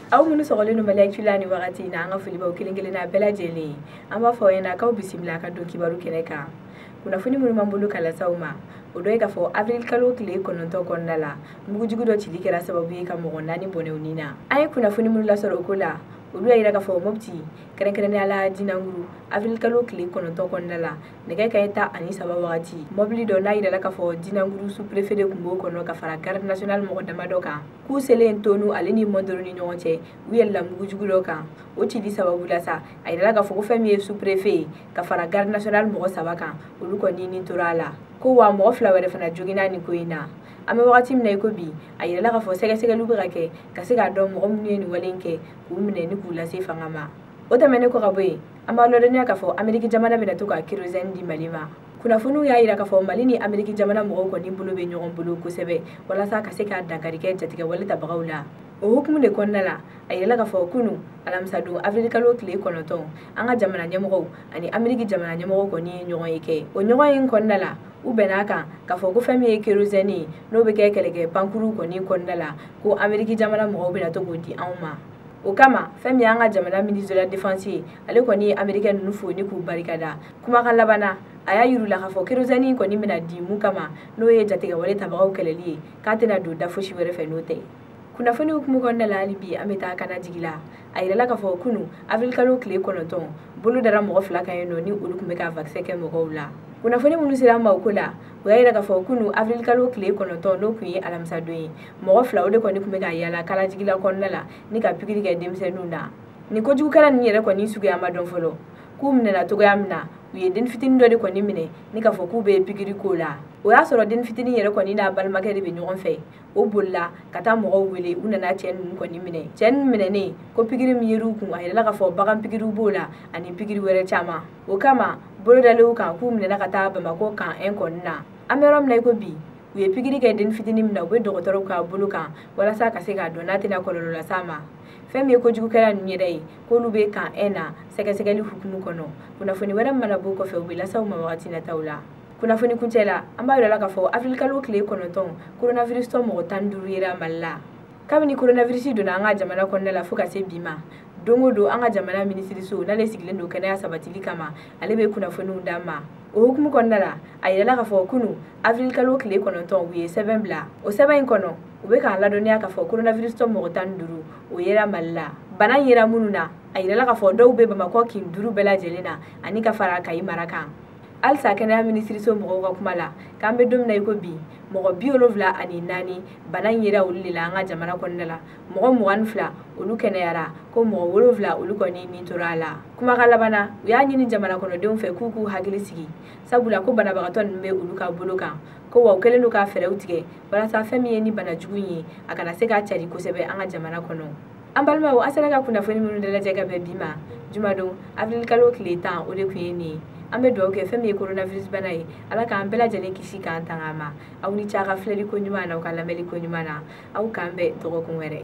aw minnu sɔgɔlen no Mali Actu la ni wagati na an ka foli b'aw kelen-kelen na bɛɛ lajɛlen an b'a fɔ ɲɛna k'aw bisimila ka don kibaru kɛnɛ kan kunnafoni minnu b'an bolo ka lase aw ma o dɔ ye k'a fɔ avril kalo tile 9 kɔnɔna la mugujugu dɔ cili kɛra sababu ye ka mɔgɔ 4 bɔnɛ u ni na an ye kunnafoni minnu lasɔrɔ o ko la olu y'a yira k'a fɔ Mopti kɛrɛnkɛrɛnnenya la Dinanguru avril kalo tile 9 kɔnɔna la nɛgɛ kanɲɛ 13 wagati mobili dɔ n'a yirala k'a fɔ Dinanguru sous-préfet de tun b'o kɔnɔ ka fara garde nationale mɔgɔ damadɔ kan k'u selen Tonu ale ni Mondoro ni ɲɔgɔn cɛ u yɛlɛla mugujugu dɔ kan o cili sababu la sa a yirala k'a fɔ ko fɛn min ye sous-préfet ye ka fara garde nationale mɔgɔ 3 kan olu kɔni ni tora a la ko wa mɔgɔ 2 wɛrɛ fana joginna nin ko in na an bɛ wagati min na i ko bi a yirala k'a fɔ sɛgɛsɛgɛliw bɛ ka kɛ ka se k'a dɔn mɔgɔ minnu ye nin wale in kɛ k'u minɛ ni k'u lase fanga ma o tɛmɛnen kɔ ka bɔ yen an b'a lɔdɔniya k'a fɔ Ameriki jamana bɛna to ka kérosène di Mali ma kunnafoniw y'a yira k'a fɔ Mali ni Ameriki jamana mɔgɔw kɔni bolo bɛ ɲɔgɔn bolo kosɛbɛ walasa ka se ka dankari kɛ jatigɛ wale tabagaw la o hukumu de kɔnɔna la a yirala k'a fɔ kunu alamisa don avril kalo tile 9 an ka jamana ɲɛmɔgɔw ani Ameriki jamana ɲɛmɔgɔw kɔni ye ɲɔgɔn ye kɛ o ɲɔgɔn ye kɔnɔna la u bɛn'a kan k'a fɔ ko fɛn min ye kérosène ye n'o bɛ kɛ kɛlɛkɛ pankuru kɔni kɔnɔna la ko Ameriki jamana mɔgɔw bɛna to k'o di anw ma o kama fɛn min y'an ka jamana ministre de la défense ye ale kɔni ye américain ninnu fo ni k'u barikada kumakan laban na a y'a yir'u la k'a fɔ kérosène kɔni bɛna di mun kama n'o ye jatigɛ wale tabagaw kɛlɛli ye k'a tɛna don da fosi wɛrɛ fɛ n'o tɛ kunnafoni hukumu kɔnɔna la hali bi an bɛ taa kana jigi la a yirala k'a fɔ kunu avril kalo tile 9 bolo dara mɔgɔ 2 kan yen nɔ ni olu tun bɛ ka vaccin kɛ mɔgɔw la kunnafoni minnu sera an ma o ko la o y'a yira k'a fɔ kunu avril kalo tile 9 n'o tun ye alamisa don ye mɔgɔ 2 o de kɔni tun bɛ ka yaala kalajigila kɔnɔna la ni ka pikiri kɛ denmisɛnninw na nin kojugukɛla ninnu yɛrɛ kɔni suguya ma dɔn fɔlɔ k'u minɛna cogoya min na u ye den fitinin dɔ de kɔni minɛ ni k'a fɔ k'u bɛ pikiri ko la o y'a sɔrɔ den fitinin yɛrɛ kɔni n'a balimakɛ de bɛ ɲɔgɔn fɛ o bolila ka taa mɔgɔw wele u nana cɛ ninnu kɔni minɛ cɛ ninnu minɛnen ko pikiri min yer'u kun a yirala k'a fɔ bagan pikiriw b'o la ani pikiri wɛrɛ caman o kama bolo dalen kan k'u minɛna ka taa Bamako kan 1 kɔni na an bɛ yɔrɔ min na i ko bi u ye pikiri kɛ den fitinin min na u bɛ dɔgɔtɔrɔw ka bolo kan walasa ka se k'a dɔn n'a tɛna kɔlɔlɔ las'a ma fɛn min ye kojugukɛla ninnu yɛrɛ ye k'olu bɛ kan 1 na sɛgɛsɛgɛli hukumu kɔnɔ kunnafoni wɛrɛ mana bɔ kɔfɛ u bɛ lasaw ma wagati nataw la kunnafoni kuncɛ la an b'a yirala k'a fɔ avril kalo tile 9 coronavirus tɔ mɔgɔ 15 yera Mali la kabini coronavirus donna an ka jamana kɔnɔna la fo ka se bi ma don o don an ka jamana minisiriso n'ale sigilen don kɛnɛya sabatili kama ale bɛ kunnafoniw d'an ma o hukumu kɔnɔna la a yirala k'a fɔ kunu avril kalo tile 9 u ye sɛbɛn bila o sɛbɛn in kɔnɔ u bɛ k'an ladɔnniya k'a fɔ coronavirus tɔ mɔgɔ 15 o yera Mali la bana yera minnu na a yirala k'a fɔ dɔw bɛ Bamakɔ kin 5 bɛɛ lajɛlen na ani ka fara Kayi mara kan halisa kɛnɛya minisiriso mɔgɔw ka kuma la k'an bɛ don min na i ko bi mɔgɔ 74 bana yera olu de la an ka jamana kɔnɔna la mɔgɔ 22 olu kɛnɛyara ko mɔgɔ 7 olu kɔni min tora a la kumakan laban na u y'a ɲini jamana kɔnɔdenw fɛ k'u k'u hakili sigi sabula ko banabagatɔ ninnu bɛ olu ka bolo kan ko wa u kɛlen don ka fɛɛrɛw tigɛ walasa fɛn min ye ni bana jugu ye a kana se ka cari kosɛbɛ an ka jamana kɔnɔ an balimaw an sera ka kunnafoni minnu dalajɛ ka bɛn bi ma jumadon avril kalo tile 10 o de tun ye nin ye an bɛ dugawu kɛ fɛn min ye coronavirus bana ye ala k'an bɛɛ lajɛlen kisi k'an tanga ma aw ni ce a ka filɛli ko ɲuman na aw ka lamɛnni ko ɲuman na aw k'an bɛn dɔgɔkun wɛrɛ